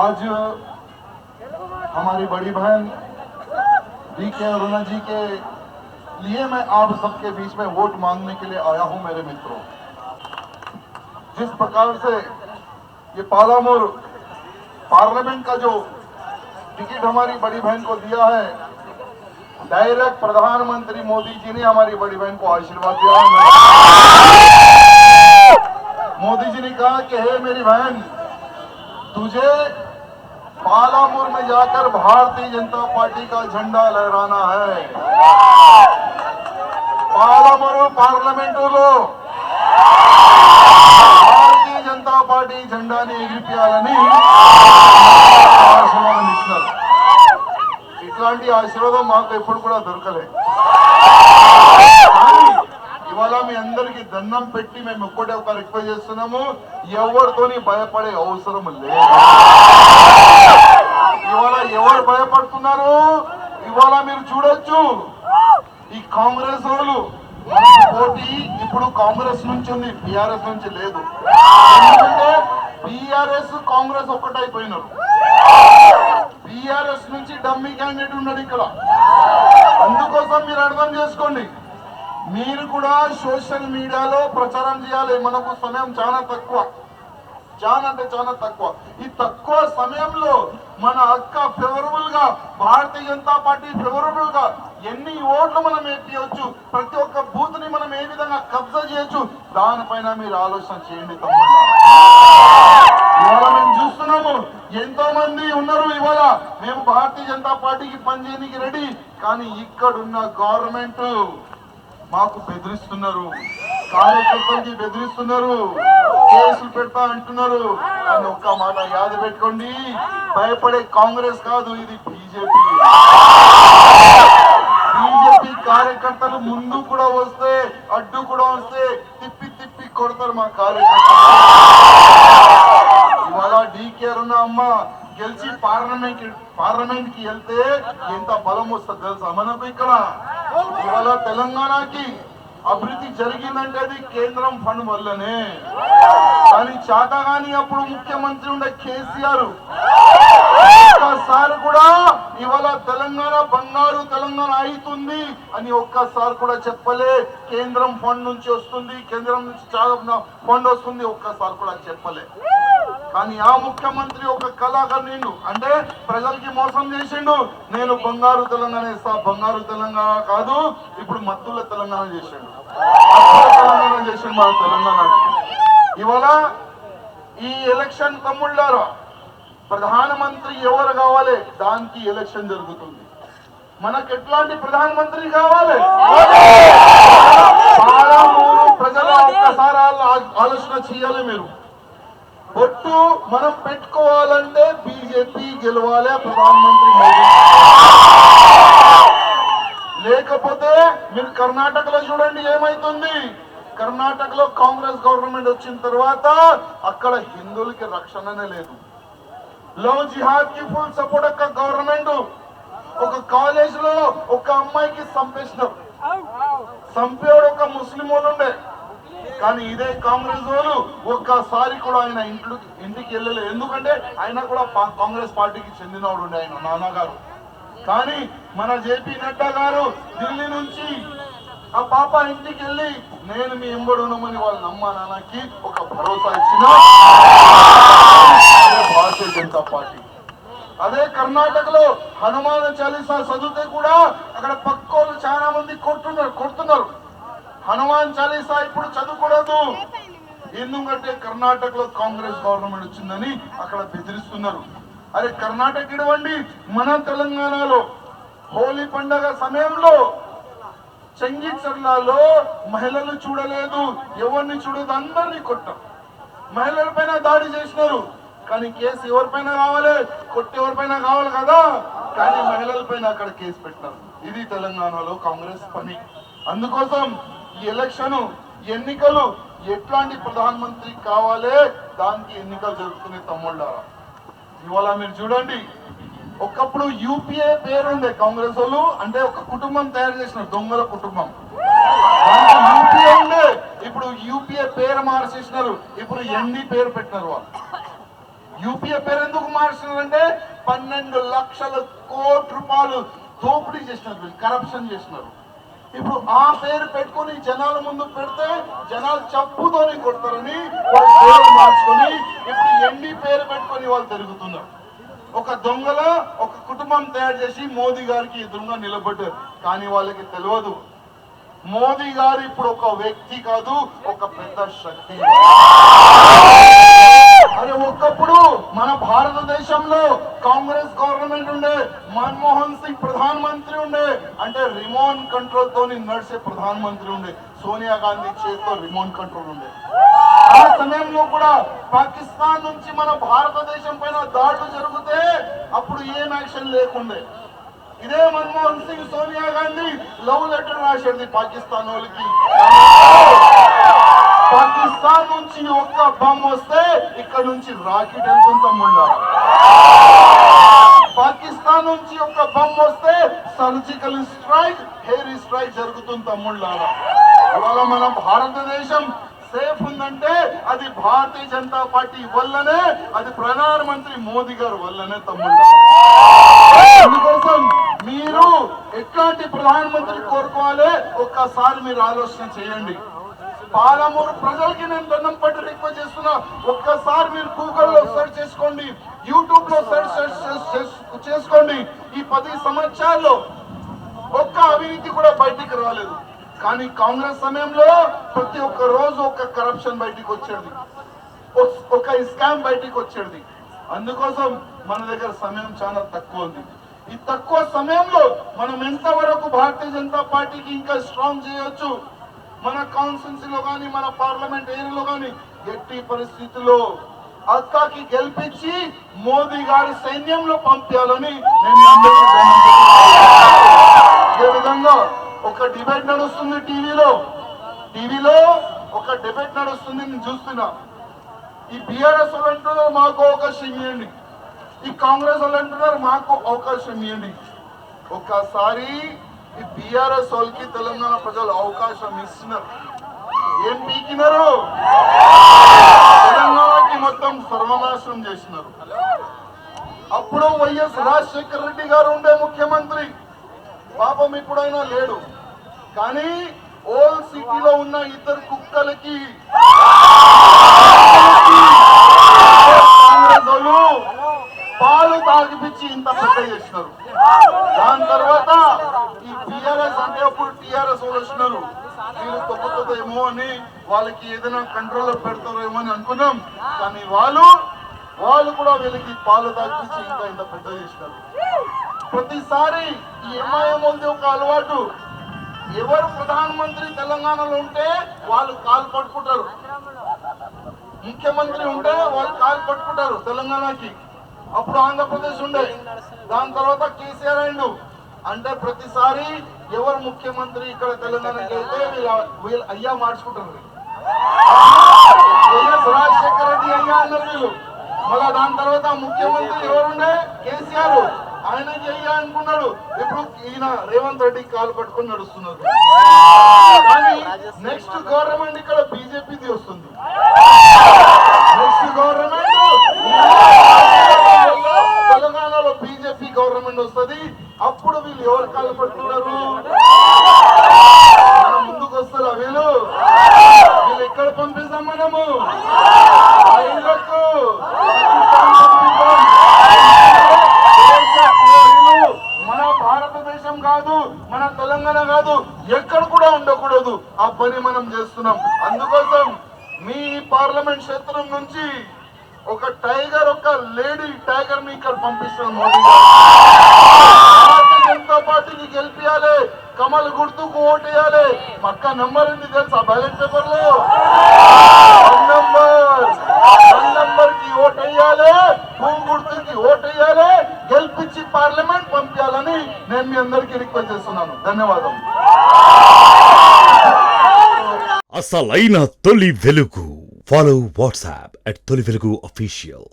आज हमारी बड़ी बहन डीके अरुणा जी के लिए मैं आप सबके बीच में वोट मांगने के लिए आया हूं। मेरे मित्रों, जिस प्रकार से ये पालामूर पार्लियामेंट का जो टिकट हमारी बड़ी बहन को दिया है, डायरेक्ट प्रधानमंत्री मोदी जी ने हमारी बड़ी बहन को आशीर्वाद दिया है। मोदी जी ने कहा कि हे मेरी बहन, तुझे पालामूर में जाकर भारतीय जनता पार्टी का झंडा लहराना है। पालामूर पार्लियामेंट భారతీయ జనతా పార్టీ జెండాని ఎగిరిపియాలని ఆశీర్వాదం ఇస్తున్నారు. ఇట్లాంటి ఆశీర్వాదం మాకు ఎప్పుడు కూడా దొరకలే. ఇవాళ మీ అందరికి దండం పెట్టి మేము ఒక్కటే ఒక రిక్వెస్ట్ చేస్తున్నాము, ఎవరితోని భయపడే అవసరం లేదు. ఇవాళ ఎవరు భయపడుతున్నారు? ఇవాళ మీరు చూడొచ్చు, ఈ కాంగ్రెస్ వాళ్ళు పోటీ ఇప్పుడు కాంగ్రెస్ నుంచి ఉంది, బీఆర్ఎస్ నుంచి లేదు. ఎందుకంటే బీఆర్ఎస్ కాంగ్రెస్ ఒక్కటైపోయినారు. బీఆర్ఎస్ నుంచి డమ్మీ క్యాండిడేట్ ఉన్నాడు ఇక్కడ. అందుకోసం మీరు అర్థం చేసుకోండి, మీరు కూడా సోషల్ మీడియాలో ప్రచారం చేయాలి. మనకు సమయం చాలా తక్కువ, చాలా అంటే చాలా తక్కువ. ఈ తక్కువ సమయంలో మన అక్క ఫేవరబుల్ గా, భారతీయ జనతా పార్టీ ఫేవరబుల్ గా ఎన్ని ఓట్లు మనం వేయవచ్చు, ప్రతి ఒక్క బూత్ ని మనం ఏ విధంగా కబ్జా చేయొచ్చు, దానిపైన మీరు ఆలోచన చేయండి తమ్ముళ్ళు. ఇవాళ మేము చూస్తున్నాము, ఎంతో మంది ఉన్నారు ఇవాళ మేము భారతీయ జనతా పార్టీకి పనిచేయడానికి రెడీ, కానీ ఇక్కడున్న గవర్నమెంట్ మాకు బెదిరిస్తున్నారు, కార్యకర్తలకి బెదిరిస్తున్నారు, కేసులు పెడతా అంటున్నారు. అని ఒక్క మాట యాద పెట్టుకోండి, భయపడే కాంగ్రెస్ కాదు, ఇది బీజేపీ. బీజేపీ కార్యకర్తలు ముందు కూడా వస్తే, అడ్డు కూడా వస్తే తిప్పి తిప్పి కొడతారు మా కార్యకర్తలు. ఇవాళ డీకే అరుణ అమ్మ గెలిచి పార్లమెంట్ కి వెళ్తే ఎంత బలం వస్తుంది తెలుసా మనకు? ఇక్కడ ఇవాళ తెలంగాణకి అభివృద్ధి జరిగిందంటే అది కేంద్రం ఫండ్ వల్లనే. కానీ చాతగాని అప్పుడు ముఖ్యమంత్రి ఉండే కేసీఆర్ ఒక్కసారి కూడా ఇవాళ తెలంగాణ బంగారు తెలంగాణ అవుతుంది అని ఒక్కసారి కూడా చెప్పలే. కేంద్రం ఫండ్ నుంచి వస్తుంది, కేంద్రం నుంచి చాలా ఫండ్ వస్తుంది, ఒక్కసారి కూడా చెప్పలే. కానీ ఆ ముఖ్యమంత్రి ఒక కళాకారుడు, అంటే ప్రజలకి మోసం చేసిండు. నేను బంగారు తెలంగాణ ఇస్తా, బంగారు తెలంగాణ కాదు ఇప్పుడు మత్తుల తెలంగాణ చేసిండు, తెలంగాణ చేసిండు మన తెలంగాణ. ఇవాళ ఈ ఎలక్షన్ తమ్ముళ్ళారా, ప్రధానమంత్రి ఎవరు కావాలి దానికి ఎలక్షన్ జరుగుతుంది. మనకు ఎట్లాంటి ప్రధానమంత్రి కావాలి? పాలమూరు ప్రజలు ఒక్కసారి ఆలోచన చేయాలి. మీరు ఒట్టు మనం పెట్టుకోవాలంటే బీజేపీ గెలవాలి, ప్రధానమంత్రి మోదీ. లేకపోతే మీరు కర్ణాటకలో చూడండి ఏమైతుంది. కర్ణాటకలో కాంగ్రెస్ గవర్నమెంట్ వచ్చిన తర్వాత అక్కడ హిందువులకి రక్షణనే లేదు. లవ్ జిహాద్ కి ఫుల్ సపోర్ట్ అక్క గవర్నమెంట్. ఒక కాలేజ్ లో ఒక అమ్మాయికి చంపేసినారు, చంపేవాడు ఒక ముస్లిం వాళ్ళు ఉండే. కానీ ఇదే కాంగ్రెస్ వాళ్ళు ఒక్కసారి కూడా ఆయన ఇంటికి వెళ్ళలేదు. ఎందుకంటే ఆయన కూడా కాంగ్రెస్ పార్టీకి చెందినవాడు ఉండే ఆయన నాన్నగారు. కానీ మన జేపీ నడ్డా గారు ఢిల్లీ నుంచి ఆ పాప ఇంటికి వెళ్ళి నేను మీ ఎంబడి ఉన్నామని వాళ్ళ అమ్మ నాన్నకి ఒక భరోసా ఇచ్చిన భారతీయ జనతా పార్టీ. అదే కర్ణాటకలో హనుమాన్ చాలీసా చదివితే కూడా అక్కడ పక్కోళ్ళు చాలా మంది కొడుతున్నారు. హనుమాన్ చాలీసా ఇప్పుడు చదువుకూడదు, ఎందుకంటే కర్ణాటకలో కాంగ్రెస్ గవర్నమెంట్ వచ్చిందని అక్కడ బెదిరిస్తున్నారు. అరే కర్ణాటక ఇవ్వండి, మన తెలంగాణలో హోలీ పండగ సమయంలో చెంగిచర్లలో మహిళలు చూడలేదు, ఎవరిని చూడలేదు, అందరినీ కొట్టారు. మహిళల పైన దాడి చేసినారు. కానీ కేసు ఎవరిపైన కావాలి? కొట్టేవరిపైన కావాలి కదా, కానీ మహిళల పైన అక్కడ కేసు పెట్టారు. ఇది తెలంగాణలో కాంగ్రెస్ పని. అందుకోసం ఈ ఎలక్షన్ ఎన్నికలు ఎట్లాంటి ప్రధానమంత్రి కావాలి దానికి ఎన్నికలు జరుగుతున్నాయి తమ్ముళ్ళారా. ఇవాళ మీరు చూడండి, ఒకప్పుడు యూపీఏ పేరుండే కాంగ్రెస్ వాళ్ళు, అంటే ఒక కుటుంబం తయారు చేసిన దొంగల కుటుంబం. యూపీఏ ఉండే, ఇప్పుడు యూపీఏ పేరు మార్చేసినారు, ఇప్పుడు ఎన్డీ పేరు పెట్టినారు వాళ్ళు. యూపీఏ పేరు ఎందుకు మార్చినారంటే 12 లక్షల కోట్ల రూపాయలు దోపిడీ చేసినారు, వీళ్ళు కరప్షన్ చేసినారు. ఇప్పుడు ఆ పేరు పెట్టుకుని జనాల ముందు పెడితే జనాలు చప్పుతోని కొడతారని వాళ్ళ పేరు మార్చుకొని ఇప్పుడు ఎన్ని పేరు పెట్టుకొని వాళ్ళు తిరుగుతున్నారు. ఒక దొంగల ఒక కుటుంబం తయారు చేసి మోదీ గారికి ఎదురుగా నిలబడ్డారు. కానీ వాళ్ళకి తెలియదు మోదీ గారు ఇప్పుడు ఒక వ్యక్తి కాదు, ఒక పెద్ద శక్తి. అరే ఒకప్పుడు మన భారతదేశంలో కాంగ్రెస్ గవర్నమెంట్ ఉండే, మన్మోహన్ సింగ్ ప్రధానమంత్రి ఉండే, అంటే రిమోట్ కంట్రోల్ తోని నడిచే ప్రధానమంత్రి ఉండే, సోనియా గాంధీ చేతితో రిమోట్ కంట్రోల్ ఉండే. ఆ సమయంలో కూడా పాకిస్తాన్ నుంచి మన భారతదేశం పైన దాడులు జరిగితే అప్పుడు ఏం యాక్షన్ లేకుండే. ఇదే మన్మోహన్ సింగ్ సోనియా గాంధీ లవ్ లెటర్ రాసేది పాకిస్తాన్ వాళ్ళకి. పాకిస్తాన్ నుంచి ఒక్క బాంబు వస్తే ఇక్కడ నుంచి రాకెట్ వెళ్తుందా ముండా, పాకిస్తాన్ నుంచి ఒక్క బాంబు వస్తే సర్జికల్ స్ట్రైక్, హెయిర్ స్ట్రైక్ జరుగుతుంది తమ్ముళ్ళారా. ఇవాళ మన భారతదేశం సేఫ్ ఉందంటే అది భారతీయ జనతా పార్టీ వల్లనే, అది ప్రధానమంత్రి మోదీ గారి వల్లనే తమ్ముళ్ళారా. అందుకోసం మీరు ఎట్లాంటి ప్రధానమంత్రి కోరుకోవాలి ఒక్కసారి మీరు ఆలోచన చేయండి. పాలమూరు ప్రజలకి నేను దండం పట్టి రిక్వెస్ట్ చేస్తున్నా, ఒక్కసారి మీరు గూగుల్లో సెర్చ్ చేసుకోండి, యూట్యూబ్ లో సెర్చ్ చేసుకోండి. ఈ 10 సంవత్సరాల్లో ఒక్క అవినీతి కూడా బయటికి రాలేదు. కానీ కాంగ్రెస్ సమయంలో ప్రతి ఒక్క రోజు ఒక కరప్షన్ బయటికి వచ్చేది, ఒక స్కామ్ బయటికి వచ్చేది. అందుకోసం మన దగ్గర సమయం చాలా తక్కువ ఉంది. ఈ తక్కువ సమయంలో మనం ఎంతవరకు భారతీయ జనతా పార్టీకి ఇంకా స్ట్రాంగ్ చేయొచ్చు, మన కాన్స్టిట్యూన్సీలో కానీ మన పార్లమెంట్ ఏరియాలో కానీ ఎట్టి పరిస్థితుల్లో అక్కకి గెలిపించి మోదీ గారి సైన్యంలో పంపించాలని నేను ఇదే విధంగా ఒక డిబేట్ నడుస్తుంది టీవీలో ఒక డిబేట్ నడుస్తుంది, నేను చూస్తున్నా. ఈ బీఆర్ఎస్ వాళ్ళు అంటున్నారు మాకు అవకాశం ఇవ్వండి, ఈ కాంగ్రెస్ వాళ్ళు అంటున్నారు మాకు అవకాశం ఇవ్వండి. ఒక్కసారి ఈ బీఆర్ఎస్ వాళ్ళకి తెలంగాణ ప్రజలు అవకాశం ఇస్తున్నారు, ఏం పీకినారు, తెలంగాణకి మొత్తం సర్వనాశనం చేసినారు. అప్పుడు వైఎస్ రాజశేఖర రెడ్డి గారు ఉండే ముఖ్యమంత్రి, పాపం ఇప్పుడైనా లేడు. కానీ ఓల్డ్ సిటీలో ఉన్న ఇద్దరు కుక్కలకి పాలు తాగిపించి ఇంత పెద్ద చేసినారు. దాని తర్వాత ఈ టిఆర్ఎస్ అంటే అప్పుడు టిఆర్ఎస్ వాళ్ళు వచ్చినారు, వీళ్ళు తొక్కుతుందేమో అని వాళ్ళకి ఏదైనా కంట్రోల్లో పెడతారేమో అని అనుకున్నాం. కానీ వాళ్ళు కూడా వీళ్ళకి పాలు తాగిపించి ఇంకా ఇంత పెద్ద చేసినారు. ప్రతిసారి ఈ ఎంఐఎం ఉంది ఒక అలవాటు, ఎవరు ప్రధానమంత్రి తెలంగాణలో ఉంటే వాళ్ళు కాలు పట్టుకుంటారు, ముఖ్యమంత్రి ఉంటే వాళ్ళు కాలు పట్టుకుంటారు తెలంగాణకి. అప్పుడు ఆంధ్రప్రదేశ్ ఉండే, దాని తర్వాత కేసీఆర్ అయిండు. అంటే ప్రతిసారి ఎవరు ముఖ్యమంత్రి ఇక్కడ తెలంగాణకి అయితే వీళ్ళు అయ్యా మార్చుకుంటారు. వైఎస్ రాజశేఖర రెడ్డి అయ్యా అన్నారు వీళ్ళు. మళ్ళా దాని తర్వాత ముఖ్యమంత్రి ఎవరుండే కేసీఆర్, ఆయనకి అయ్యా అనుకున్నాడు. ఇప్పుడు ఈయన రేవంత్ రెడ్డి కాలు పట్టుకొని నడుస్తున్నారు. కానీ నెక్స్ట్ గవర్నమెంట్ ఇక్కడ బీజేపీది వస్తుంది. నెక్స్ట్ గవర్నమెంట్ తెలంగాణలో బీజేపీ గవర్నమెంట్ వస్తుంది. అప్పుడు వీళ్ళు ఎవరు కాలు పట్టుకున్నారు, మనం ముందుకు వస్తారా? వీళ్ళు ఎక్కడ పంపిస్తాం మనము? మన భారతదేశం కాదు, మన తెలంగాణ కాదు, ఎక్కడ కూడా ఉండకూడదు. ఆ పని మనం చేస్తున్నాం. అందుకోసం మీ పార్లమెంట్ క్షేత్రం నుంచి ఒక టైగర్, ఒక లేడీ టైగర్ ని ఇక్కడ పంపిస్తున్నాం. మోడీ గారు భారతీయ జనతా పార్టీని గెలిపియాలి, కమల్ గుర్తుకు ఓటేయాలి. పక్క నంబర్ ఉంది తెలుసా బ్యాలెట్ పేపర్ లో? 1 నంబర్ కి ఓటేయాలి, భూమి గుర్తుకి ఓటేయాలి, గెలిపించి పార్లమెంట్ పంపించాలని నేను మీ అందరికీ రిక్వెస్ట్ చేస్తున్నాను. ధన్యవాదాలు. అసలైన తొలి వెలుగు. ఫాలో వాట్సాప్ @తొలి వెలుగు official.